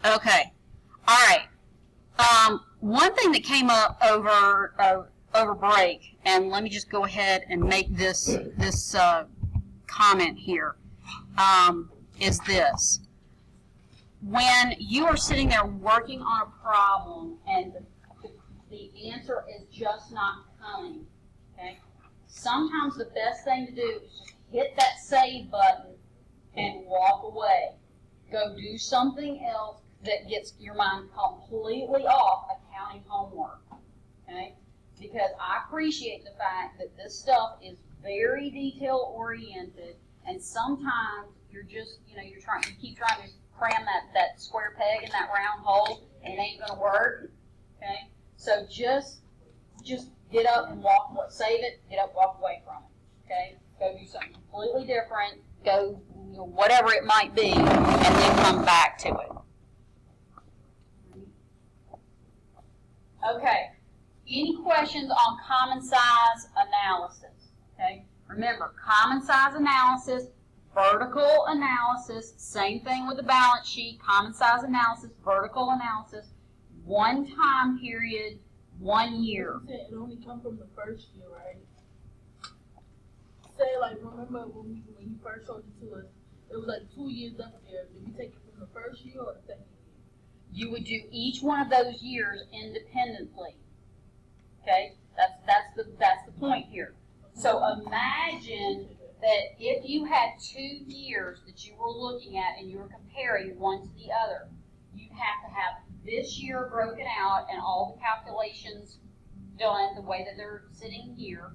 Okay. All right. One thing that came up over break, and let me just go ahead and make this comment here, is this. When you are sitting there working on a problem and the answer is just not coming, okay? Sometimes the best thing to do is just hit that save button and walk away. Go do something else that gets your mind completely off accounting homework, okay? Because I appreciate the fact that this stuff is very detail oriented, and sometimes you're just, you keep trying to cram that square peg in that round hole, and it ain't gonna work, okay? So just get up and walk, save it, get up, walk away from it, okay? Go do something completely different, go, whatever it might be, and then come back to it. Okay, any questions on common size analysis? Okay, remember, common size analysis, vertical analysis, same thing with the balance sheet, common size analysis, vertical analysis, one time period, 1 year. It only come from the first year, right? Say, like, remember when you first showed it to us, it was like 2 years up there. Did we take it from the first year or the second year? You would do each one of those years independently. Okay, that's the point here. So imagine that if you had 2 years that you were looking at and you were comparing one to the other, you'd have to have this year broken out and all the calculations done the way that they're sitting here.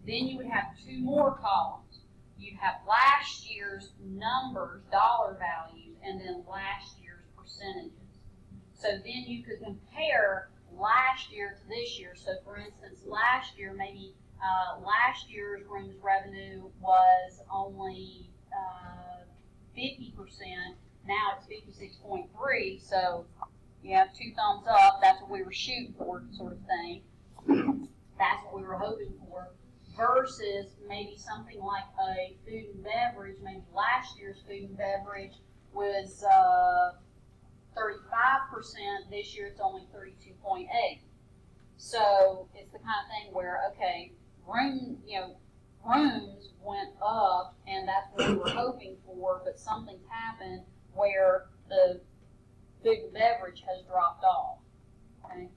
Then you would have 2 more columns. You'd have last year's numbers, dollar values, and then last year's percentages. So then you could compare last year to this year. So for instance, last year, maybe last year's rooms revenue was only 50%. Now it's 56.3. So you have 2 thumbs up. That's what we were shooting for, sort of thing. That's what we were hoping for. Versus maybe something like a food and beverage. Maybe last year's food and beverage was 35%. This year it's only 32.8. So it's the kind of thing where, okay, rooms went up, and that's what we were hoping for, but something's happened where the food and beverage has dropped off. Okay,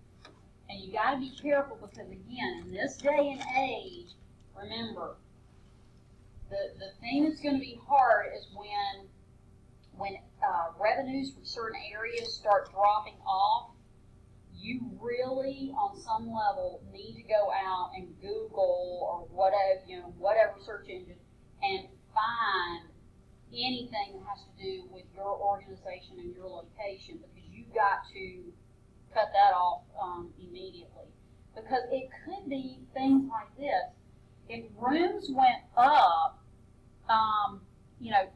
and you got to be careful because, again, in this day and age, remember, the thing that's going to be hard is when revenues from certain areas start dropping off. You really, on some level, need to go out and Google or whatever search engine and find anything that has to do with your organization and your location, because you've got to cut that off immediately. Because it could be things like this. If rooms went up,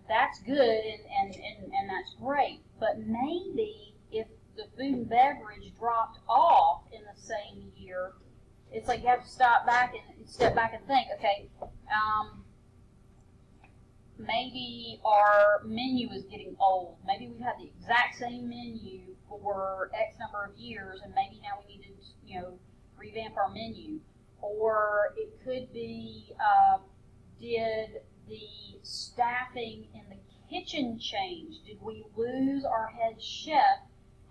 that's good and that's great. But maybe if the food and beverage dropped off in the same year, it's like you have to step back and think, okay, maybe our menu is getting old. Maybe we've had the exact same menu for X number of years, and maybe now we need to, revamp our menu. Or it could be, did the staffing in the kitchen change? Did we lose our head chef,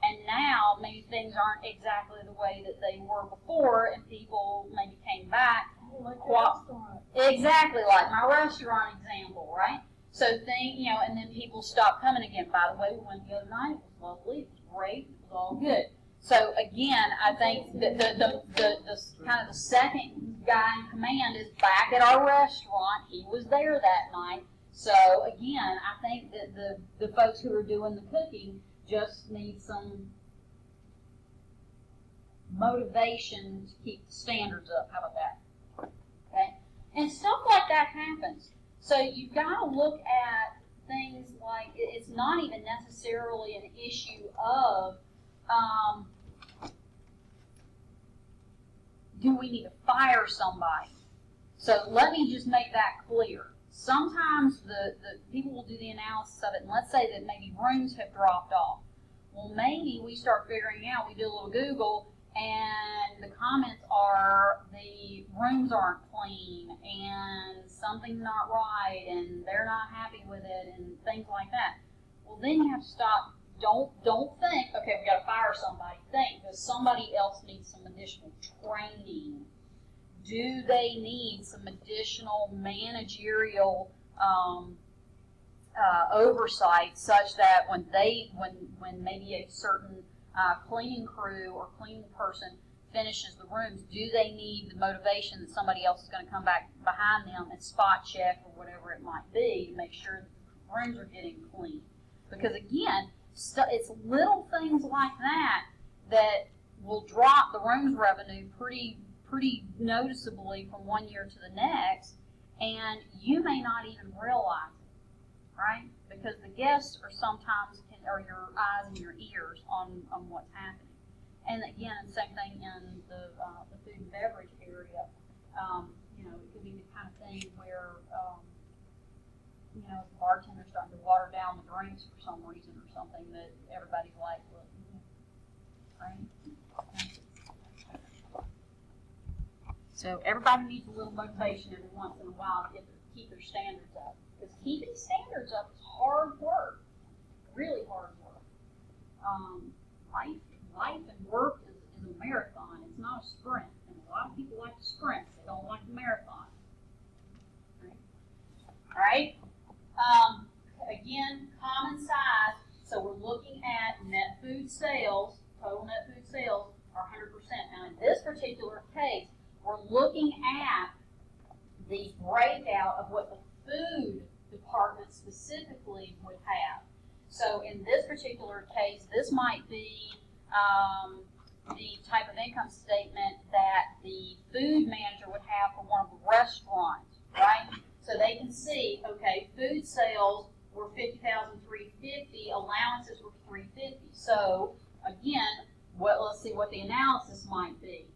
and now maybe things aren't exactly the way that they were before, and people maybe came back? Exactly, like my restaurant example, right? So and then people stopped coming again. By the way, we went the other night. It was lovely. It was great. It was all good. So again, I think that the kind of the second guy in command is back at our restaurant. He was there that night. So again, I think that the folks who are doing the cooking just need some motivation to keep the standards up. How about that? Okay, and stuff like that happens. So you've got to look at things like it's not even necessarily an issue of do we need to fire somebody? So let me just make that clear. Sometimes the people will do the analysis of it, and let's say that maybe rooms have dropped off. Well, start figuring out, we do a little Google, and the comments are the rooms aren't clean, and something's not right, and they're not happy with it, and things like that. Well, then you have to stop. Don't think, okay, we got to fire somebody. Think, does somebody else need some additional training? Do they need some additional managerial oversight, such that when maybe a certain cleaning crew or cleaning person finishes the rooms, do they need the motivation that somebody else is going to come back behind them and spot check or whatever it might be to make sure that the rooms are getting clean? Because again, it's little things like that that will drop the rooms revenue pretty noticeably from one year to the next, and you may not even realize it, right? Because the guests are sometimes are your eyes and your ears on what's happening. And again, the same thing in the food and beverage area. You know, it could be the kind of thing where you know, the bartender's starting to water down the drinks for some reason or something that everybody's like, well, right? So everybody needs a little motivation every once in a while to keep their standards up. Because keeping standards up is hard work, really hard work. Life and work is a marathon. It's not a sprint. And a lot of people like to sprint. They don't like the marathon. All right? Again, common size. So we're looking at net food sales. Total net food sales are 100%. Now in this particular case, we're looking at the breakout of what the food department specifically would have. So in this particular case, this might be the type of income statement that the food manager would have for one of the restaurants, right? So they can see, okay, food sales were $50,350, allowances were $350. So again, let's see what the analysis might be.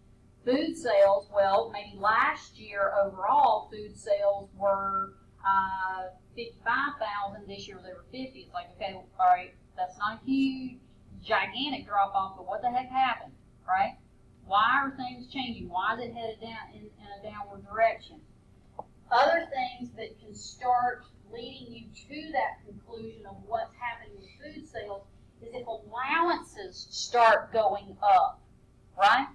Food sales, well, maybe last year overall food sales were 55,000. This year they were 50. It's like, okay, all right, that's not a huge, gigantic drop off, but what the heck happened, right? Why are things changing? Why is it headed down in a downward direction? Other things that can start leading you to that conclusion of what's happening with food sales is if allowances start going up, right?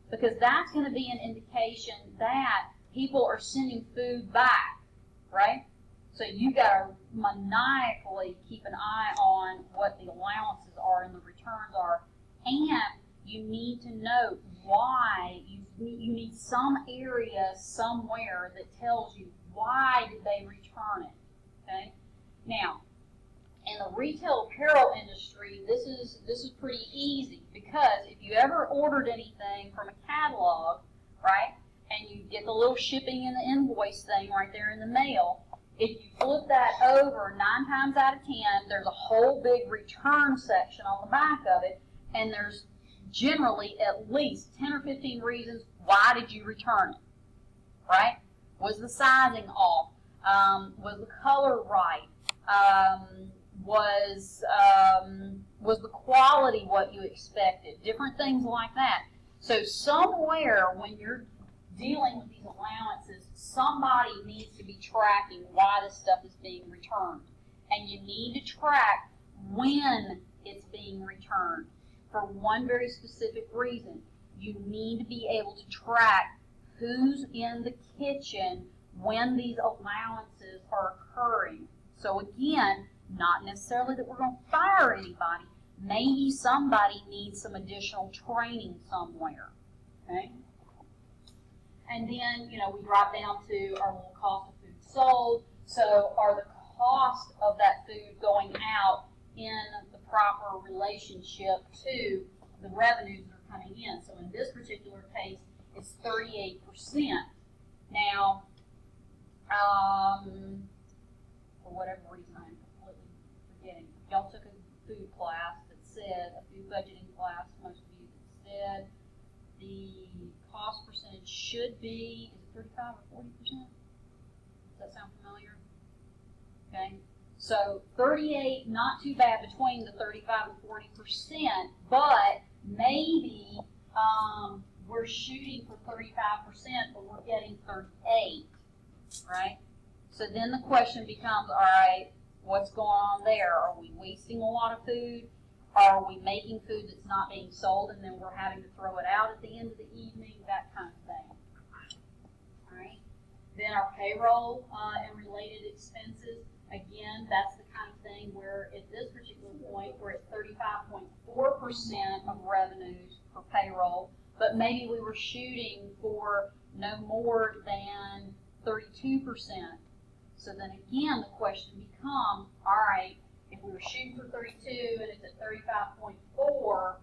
Because that's going to be an indication that people are sending food back, right? So you got to maniacally keep an eye on what the allowances are and the returns are, and you need to know why. You need some area somewhere that tells you why did they return it. Okay. Now, in the retail apparel industry, this is pretty easy, because if you ever ordered anything from a catalog, right, and you get the little shipping and the invoice thing right there in the mail, if you flip that over, 9 times out of 10, there's a whole big return section on the back of it, and there's generally at least 10 or 15 reasons why did you return it, right? Was the sizing off? Was the color right? Was the quality what you expected? Different things like that. So somewhere when you're dealing with these allowances, somebody needs to be tracking why this stuff is being returned. And you need to track when it's being returned for one very specific reason. You need to be able to track who's in the kitchen when these allowances are occurring. So again, not necessarily that we're going to fire anybody. Maybe somebody needs some additional training somewhere. Okay? And then, you know, we drop down to our little cost of food sold. So are the cost of that food going out in the proper relationship to the revenues that are coming in? So in this particular case, it's 38%. Now, for whatever reason, I'm completely forgetting. Y'all took a food class that said, a food budgeting class, most of you, that said the cost percentage should be, is it 35 or 40%? Does that sound familiar? Okay. So 38, not too bad between the 35 and 40%, but shooting for 35%, but we're getting 38, right? So then the question becomes, all right, what's going on there? Are we wasting a lot of food? Are we making food that's not being sold and then we're having to throw it out at the end of the evening? That kind of thing. All right. Then our payroll and related expenses. Again, that's the kind of thing where at this particular point we're at 35.4% of revenues for payroll, but maybe we were shooting for no more than 32%. So then again, the question becomes, all right, if we were shooting for 32 and it's at 35.4,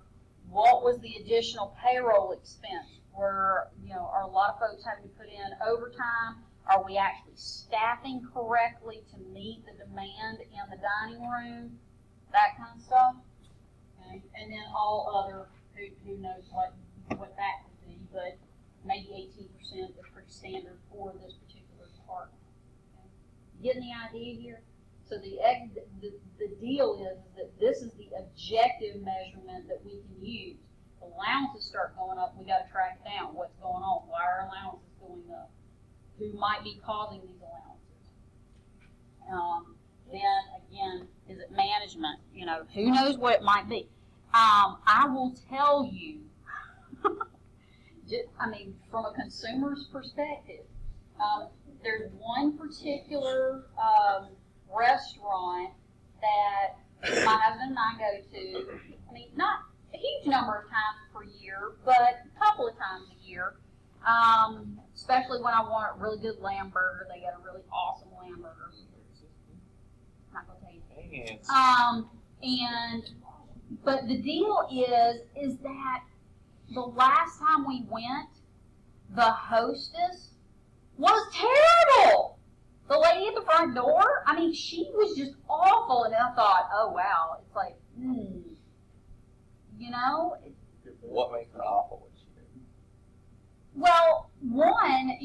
what was the additional payroll expense? Are a lot of folks having to put in overtime? Are we actually staffing correctly to meet the demand in the dining room? That kind of stuff. Okay. And then all other, who knows what that could be, but maybe 18% is pretty standard for this particular department. Okay. Getting the idea here? So the deal is that this is the objective measurement that we can use. If allowances start going up, we got to track it down. What's going on? Why are allowances going up? Who might be causing these allowances? Then again, is it management? Who knows what it might be? I will tell you, from a consumer's perspective, there's one particular restaurant that my husband and I go to. Not a huge number of times per year, but a couple of times a year. Especially when I want a really good lamb burger. They got a really awesome lamb burger. I'm not gonna tell you. But the deal is that the last time we went, the hostess was terrible. The lady at the front door, she was just awful. And I thought, oh wow, it's like, What makes her awful? Well, one,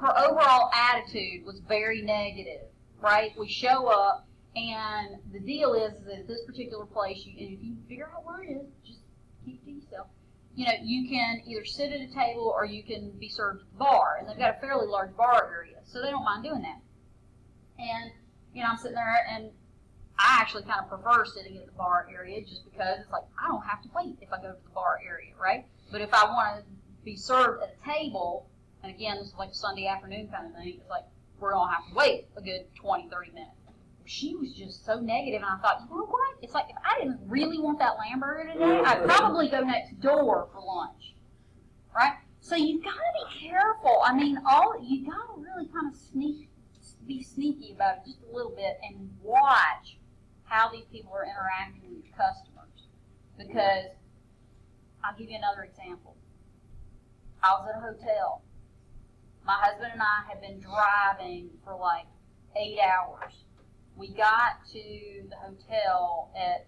her overall attitude was very negative, right? We show up, and the deal is that at this particular place, and if you figure out where it is, just keep it to yourself. You can either sit at a table or you can be served at the bar, and they've got a fairly large bar area, so they don't mind doing that. And, I'm sitting there, and I actually kind of prefer sitting at the bar area just because it's like, I don't have to wait if I go to the bar area, right? But if I want to be served at a table, and again, this is like a Sunday afternoon kind of thing, it's like, we're going to have to wait a good 20, 30 minutes. She was just so negative, and I thought, you know what? It's like, if I didn't really want that lamb burger today, I'd probably go next door for lunch, right? So you've got to be careful. You got to really kind of be sneaky about it just a little bit and watch how these people are interacting with your customers. Because, I'll give you another example. I was at a hotel. My husband and I had been driving for like 8 hours. We got to the hotel at,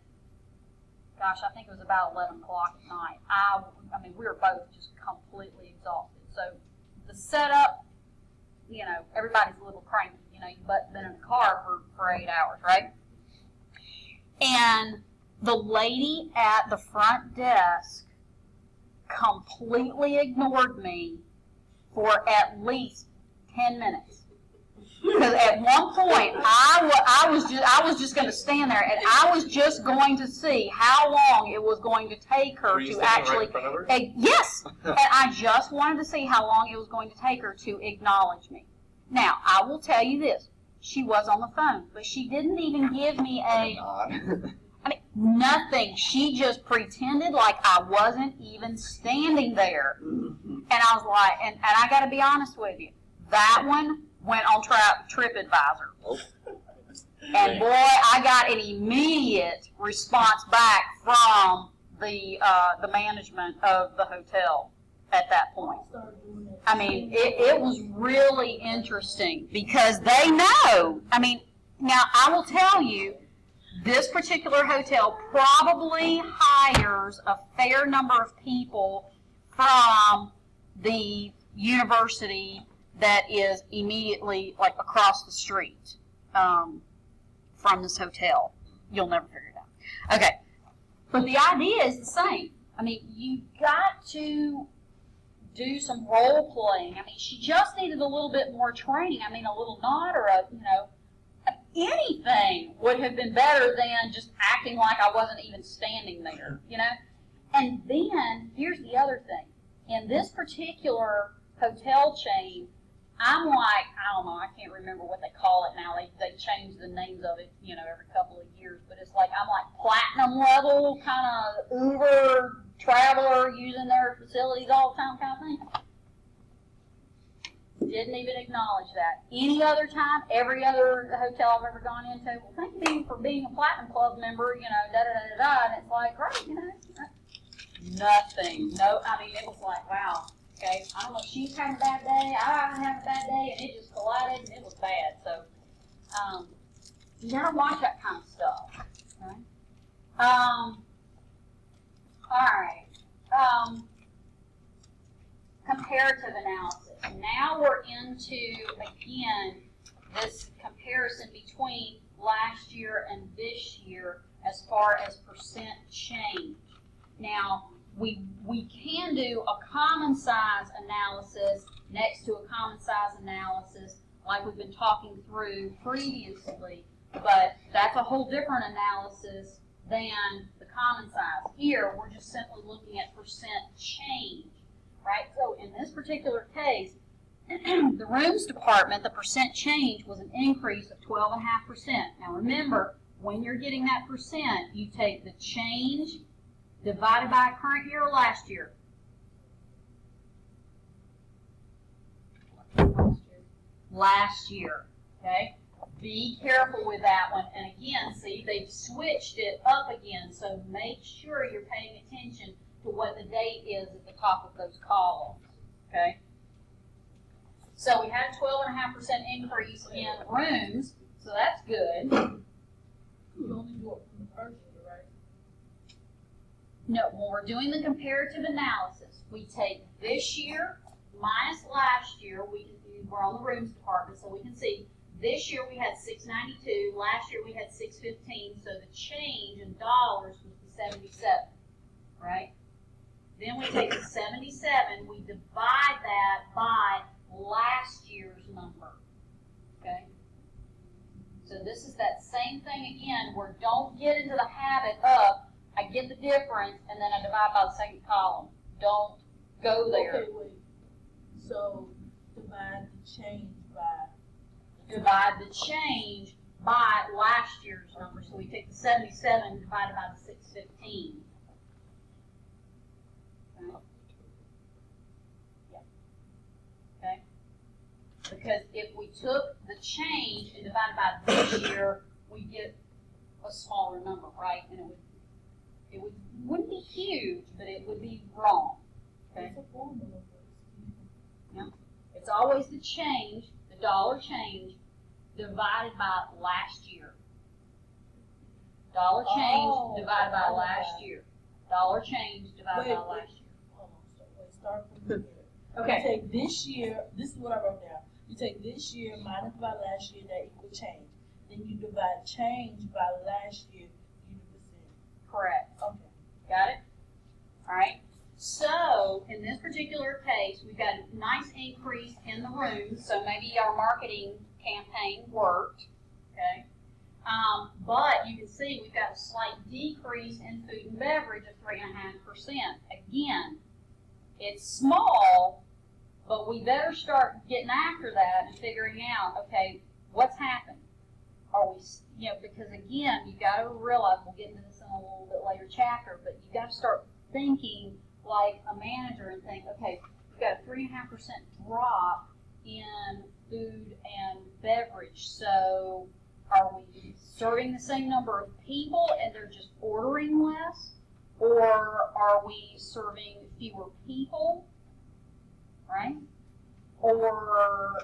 I think it was about 11 o'clock at night. We were both just completely exhausted. So the setup, everybody's a little cranky. You've been in a car for 8 hours, right? And the lady at the front desk completely ignored me for at least 10 minutes. Because at one point, I was just going to stand there, and I was just going to see how long it was going to take her to actually. Right in front of her? Yes, and I just wanted to see how long it was going to take her to acknowledge me. Now, I will tell you this: she was on the phone, but she didn't even give me nothing. She just pretended like I wasn't even standing there. And I was like, and I got to be honest with you, that one went on TripAdvisor. And boy, I got an immediate response back from the management of the hotel at that point. It was really interesting because they know. Now I will tell you, this particular hotel probably hires a fair number of people from the university that is immediately across the street from this hotel. You'll never figure it out. Okay, but the idea is the same. You've got to do some role playing. I mean, she just needed a little bit more training. I mean, a little nod or anything would have been better than just acting like I wasn't even standing there, And then, here's the other thing. In this particular hotel chain, I'm like, I don't know, I can't remember what they call it now. They change the names of it, every couple of years. But it's like, I'm like platinum level, kind of Uber traveler using their facilities all the time kind of thing. Didn't even acknowledge that. Any other time, every other hotel I've ever gone into, well, thank you for being a Platinum Club member, da-da-da-da-da, and it's like, right, nothing. No, I mean, it was like, wow, okay, I don't know if she's having a bad day, I'm having a bad day, and it just collided, and it was bad, so, you never watch that kind of stuff, okay? Alright, comparative analysis. Now we're into, again, this comparison between last year and this year as far as percent change. Now, we can do a common size analysis next to a common size analysis like we've been talking through previously, but that's a whole different analysis than the common size. Here, we're just simply looking at percent change. Right? So in this particular case, the rooms department, the percent change was an increase of 12.5%. Now remember, when you're getting that percent, you take the change divided by current year or last year. Last year. Okay? Be careful with that one. And again, see, they've switched it up again, so make sure you're paying attention to what the date is at the top of those columns, okay? So we had a 12.5% increase in rooms, so that's good. You only do it from the first year, right? No, when we're doing the comparative analysis, we take this year minus last year. We're on the rooms department, so we can see this year we had 692, last year we had 615, so the change in dollars was the 77, right? Then we take the 77, we divide that by last year's number, okay? So this is that same thing again, where don't get into the habit of, I get the difference, and then I divide by the second column. Don't go there. Okay, wait. So, divide the change by last year's number. So we take the 77 divided by the 615. Okay. Because if we took the change and divided by this year, we get a smaller number, right? And wouldn't be huge, but it would be wrong. Okay. Yeah. It's always the change, the dollar change, divided by last year. Dollar change divided by last year. Dollar change divided by last year. Hold on, start from here. Okay. You take this year, this is what I wrote down. You take this year minus by last year, that equals change. Then you divide change by last year, you do percent. Correct. Okay. Got it? All right. So, in this particular case, we've got a nice increase in the rooms, so maybe our marketing campaign worked, okay? But you can see we've got a slight decrease in food and beverage of 3.5%. Again, it's small, but we better start getting after that and figuring out, okay, what's happened? Are we, because again, you've got to realize, we'll get into this in a little bit later chapter, but you've got to start thinking like a manager and think, okay, we've got a 3.5% drop in food and beverage. So are we serving the same number of people and they're just ordering less? Or are we serving fewer people, right? Or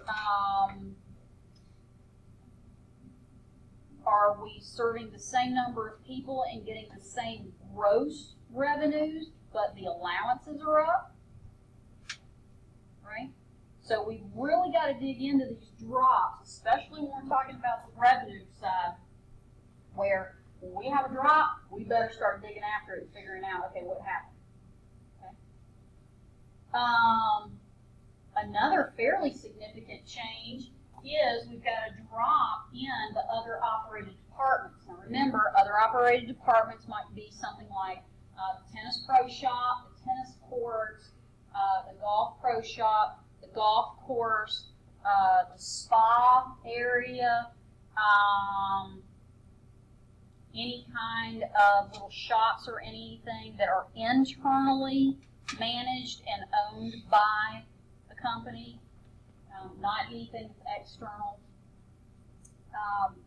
are we serving the same number of people and getting the same gross revenues, but the allowances are up, right? So we've really got to dig into these drops, especially when we're talking about the revenue side, where when we have a drop, we better start digging after it and figuring out, okay, what happened, okay? Another fairly significant change is we've got a drop in the other operated departments. Now remember, other operated departments might be something like the tennis pro shop, the tennis courts, the golf pro shop, the golf course, the spa area, any kind of little shops or anything that are internally managed and owned by the company, not anything external.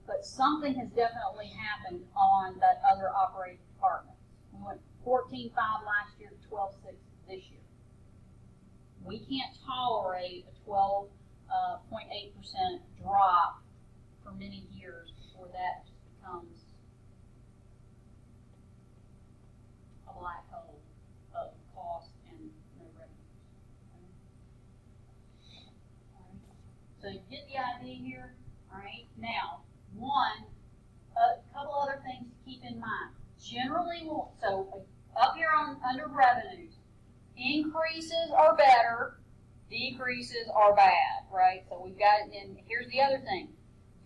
But something has definitely happened on that other operating department. We went 14.5 last year to 12.6 this year. We can't tolerate a 12.8% drop for many years before that just becomes a black hole of cost and no revenue. So you get the idea here? All right. Now, a couple other things to keep in mind. Generally, up here under revenues, increases are better, decreases are bad, right? So we've got, and here's the other thing.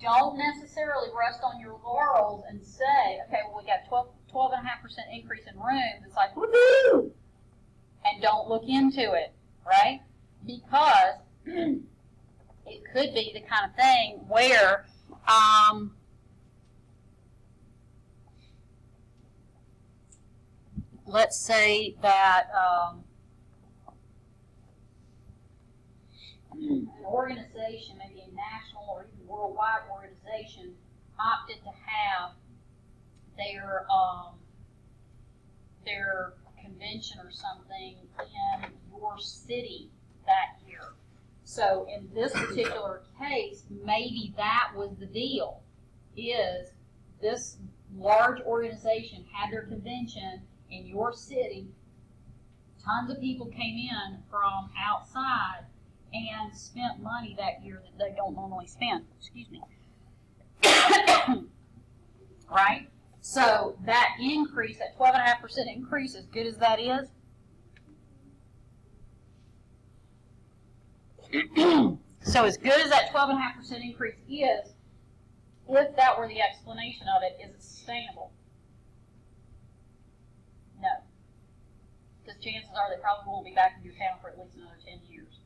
Don't necessarily rest on your laurels and say, okay, well, we got 12.5% increase in rooms. It's like, woohoo! And don't look into it, right? Because it could be the kind of thing where let's say that an organization, maybe a national or even worldwide organization, opted to have their convention or something in your city that year. So in this particular case, maybe that was the deal, is this large organization had their convention in your city, tons of people came in from outside and spent money that year that they don't normally spend. Excuse me. Right? So that increase, that 12.5% increase, as good as that is, so as good as that 12.5% increase is, if that were the explanation of it, is it sustainable? No. Because chances are they probably won't be back in your town for at least another 10 years.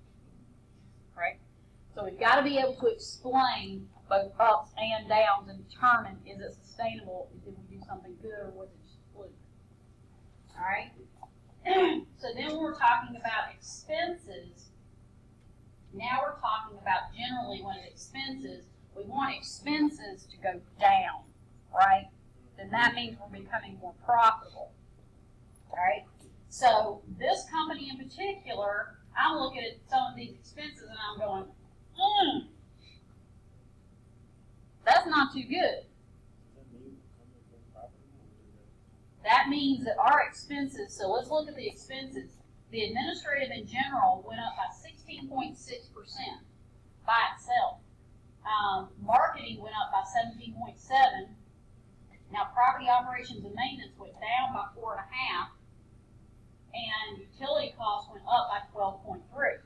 Right? So we've got to be able to explain both ups and downs and determine, is it sustainable? Did we do something good or was it just a fluke? All right? So then we're talking about expenses. Now we're talking about generally when expenses, we want expenses to go down, right? Then that means we're becoming more profitable. All right? So this company in particular, I'm looking at some of these expenses and I'm going, that's not too good. That means that our expenses, so let's look at the expenses. The administrative in general went up by 16.6% by itself. Marketing went up by 17.7%. Now property operations and maintenance went down by 4.5%. And utility costs went up by 12.3%.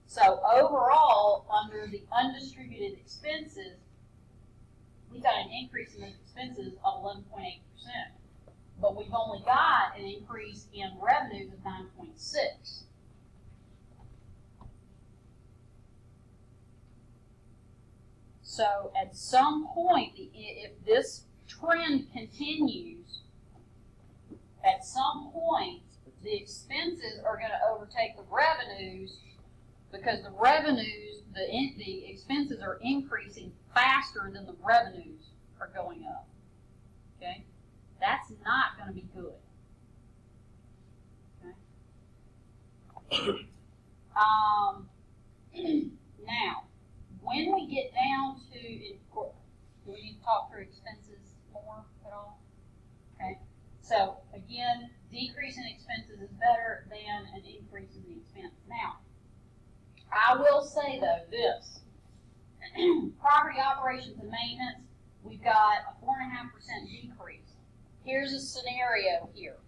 So overall, under the undistributed expenses, we got an increase in those expenses of 11.8%. But we've only got an increase in revenues of 9.6%. So at some point, if this trend continues, at some point, the expenses are going to overtake the revenues because the revenues, the expenses are increasing faster than the revenues are going up. Okay? That's not going to be good. Okay? Now, when we get down to, do we need to talk through expenses more at all? Okay. So again, decrease in expenses is better than an increase in the expense. Now, I will say though this, property operations and maintenance, we've got a 4.5% decrease. Here's a scenario here.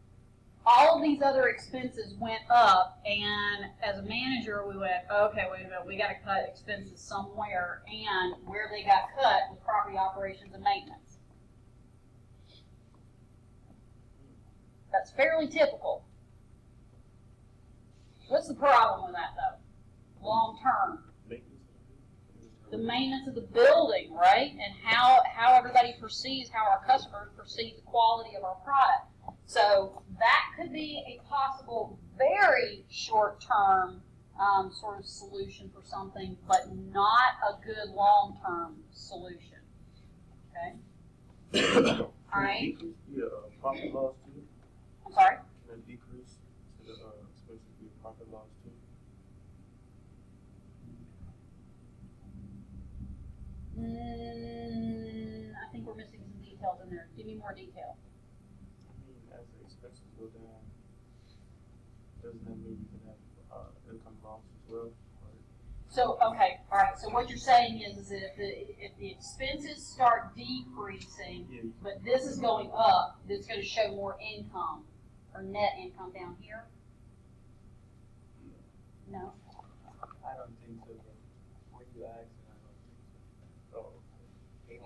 all of these other expenses went up, and as a manager, we went, okay, wait a minute, we gotta cut expenses somewhere, and where they got cut was property operations and maintenance. That's fairly typical. What's the problem with that, though? Long term. The maintenance of the building, right? And how everybody perceives, how our customers perceive the quality of our product. So that could be a possible, very short-term sort of solution for something, but not a good long-term solution. Okay? All right? Yeah, profit loss too. I'm sorry? Can that decrease to the expenses be profit loss too? I think we're missing some details in there. Give me more detail. I mean, as the expenses go down, doesn't that mean you can have income loss as well? So, okay, all right. So what you're saying is that if the expenses start decreasing, Yeah. but this is going up, it's going to show more income or net income down here? No. I don't think so. When you ask, I don't think so. Oh.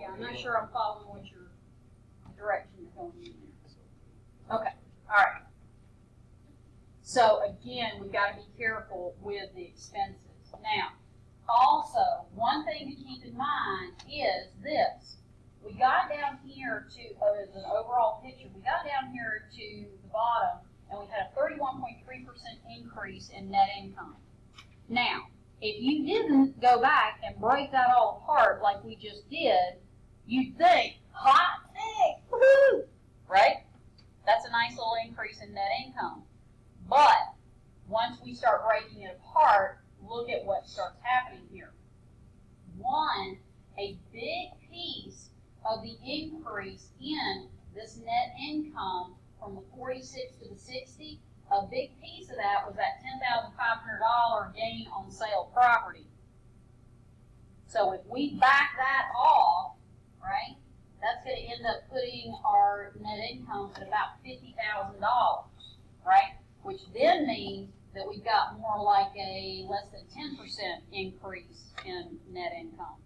Yeah, I'm not sure I'm following what your direction you're going in there. Okay, all right. So again, we've got to be careful with the expenses. Now, also, one thing to keep in mind is this. We got down here to, as an overall picture, we got down here to the bottom, and we had a 31.3% increase in net income. Now, if you didn't go back and break that all apart like we just did, you'd think, hot thing, woohoo, right? That's a nice little increase in net income. But once we start breaking it apart, look at what starts happening here. One, a big piece of the increase in this net income from the 46 to the 60, a big piece of that was that $10,500 gain on sale of property. So if we back that off, right, that's going to end up putting our net income at about $50,000, right? Which then means that we've got more like a less than 10% increase in net income.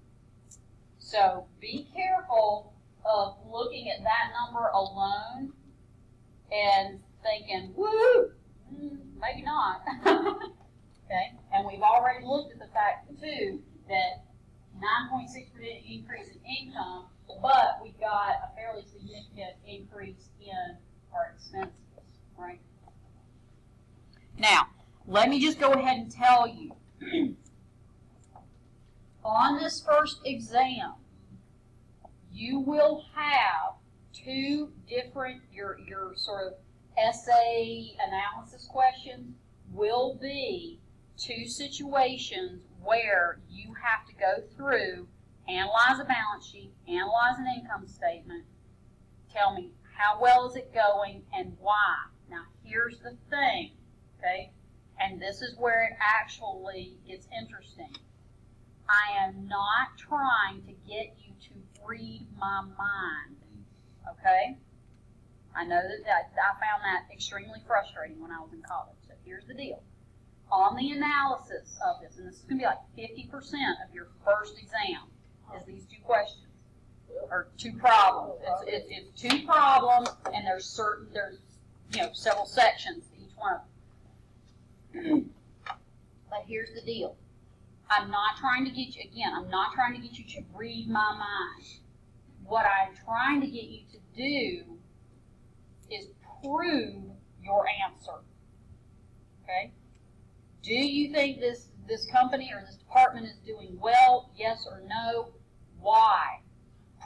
So be careful of looking at that number alone and thinking, woo, maybe not. Okay, and we've already looked at the fact too that 9.6% increase in income, but we've got a fairly significant increase in our expenses, right? Now, let me just go ahead and tell you, on this first exam, you will have two different, your sort of essay analysis questions will be two situations where you have to go through, analyze a balance sheet, analyze an income statement, tell me how well is it going and why. Now, here's the thing, okay? And this is where it actually gets interesting. I am not trying to get you to read my mind, okay? I know that I found that extremely frustrating when I was in college. So here's the deal. On the analysis of this, and this is going to be like 50% of your first exam, is these two questions, or two problems. It's two problems, and there's several sections to each one of them. But here's the deal. I'm not trying to get you to read my mind. What I'm trying to get you to do is prove your answer. Okay? Do you think this company or this department is doing well? Yes or no? Why?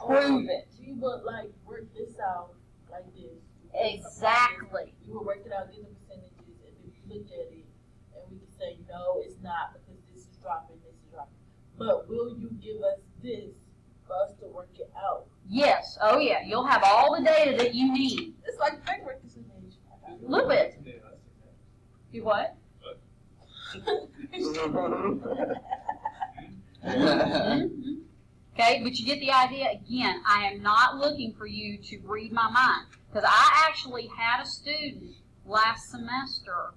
Prove it. You would like work this out like this. Exactly. You would work it out, get the percentages, and then we look at it, and we can say, no, it's not, because this is dropping, this is dropping. But will you give us this for us to work it out? Yes. Oh, yeah. You'll have all the data that you need. It's like bank reconciliation. A little bit. Do what? Okay, but you get the idea. Again, I am not looking for you to read my mind, because I actually had a student last semester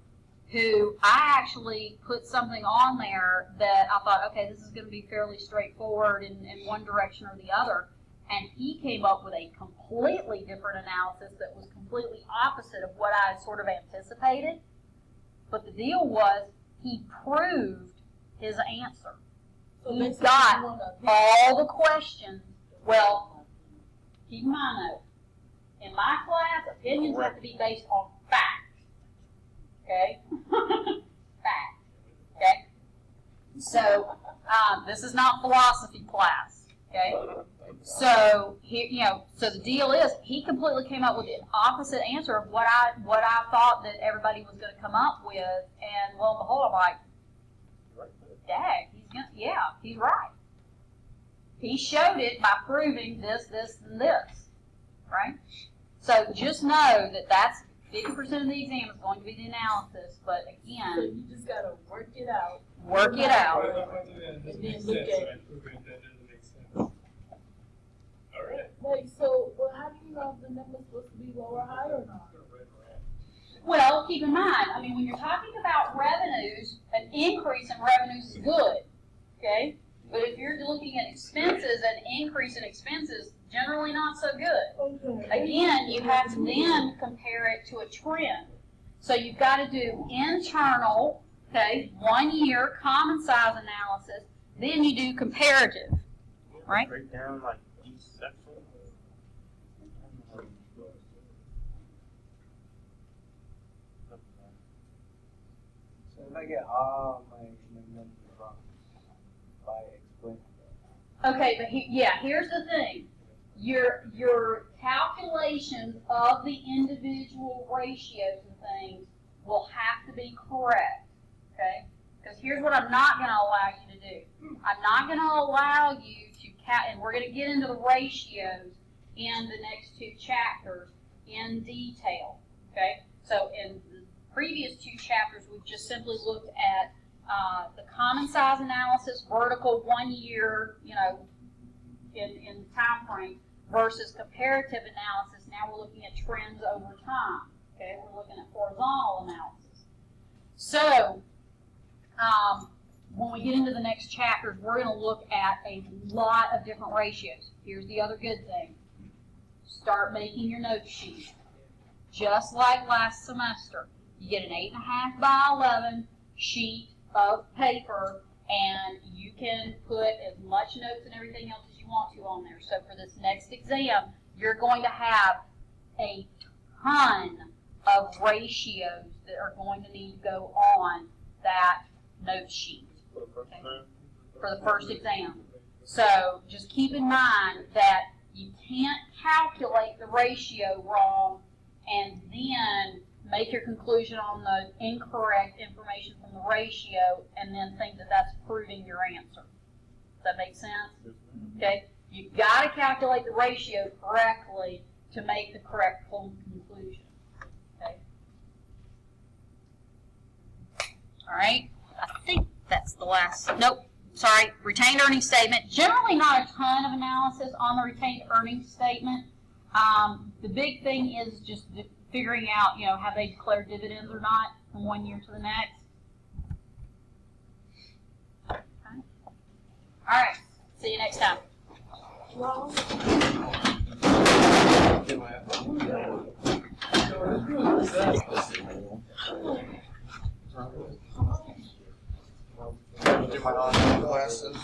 who I actually put something on there that I thought, okay, this is going to be fairly straightforward in one direction or the other. And he came up with a completely different analysis that was completely opposite of what I had sort of anticipated. But the deal was he proved his answer. So He basically got you wanna pick- all the questions. Well, keep in mind though, in my class, opinions have to be based on fact. Okay? Fact. Okay? So, this is not philosophy class. Okay? So, so the deal is, he completely came up with an opposite answer of what I thought that everybody was going to come up with, and lo and behold, I'm like, dag, he's right. He showed it by proving this, and this, right? So just know that that's 50% of the exam is going to be the analysis, but So again, you just gotta work it out. work it out. And then look at. Alright. Like, so, well, how do you know if the number's supposed to be low or high or not? Well, keep in mind, I mean, when you're talking about revenues, an increase in revenues is good, okay? But if you're looking at expenses, an increase in expenses, generally not so good. Okay. Again, you have to then compare it to a trend. So you've got to do internal, okay, 1 year common size analysis, then you do comparative, right? Break down like each section. So if I get all my numbers wrong by explaining Okay, but here's the thing. Your calculations of the individual ratios and things will have to be correct, okay? Because here's what I'm not going to allow you to do. I'm not going to allow you to and we're going to get into the ratios in the next two chapters in detail, okay? So in the previous two chapters, we've just simply looked at the common size analysis, vertical 1 year, in time frame, versus comparative analysis. Now we're looking at trends over time. Okay, we're looking at horizontal analysis. So when we get into the next chapters, we're going to look at a lot of different ratios. Here's the other good thing. Start making your note sheet. Just like last semester, you get an 8.5 by 11 sheet of paper, and you can put as much notes and everything else as you want to on there. So for this next exam, you're going to have a ton of ratios that are going to need to go on that note sheet for the first exam. So just keep in mind that you can't calculate the ratio wrong and then make your conclusion on the incorrect information from the ratio and then think that that's proving your answer. Does that make sense? Okay? You've got to calculate the ratio correctly to make the correct conclusion. Okay? All right? I think that's the last. Nope. Sorry. Retained earnings statement. Generally not a ton of analysis on the retained earnings statement. The big thing is just figuring out, have they declared dividends or not from 1 year to the next. Okay. All right. See you next time. Well, Do my online classes.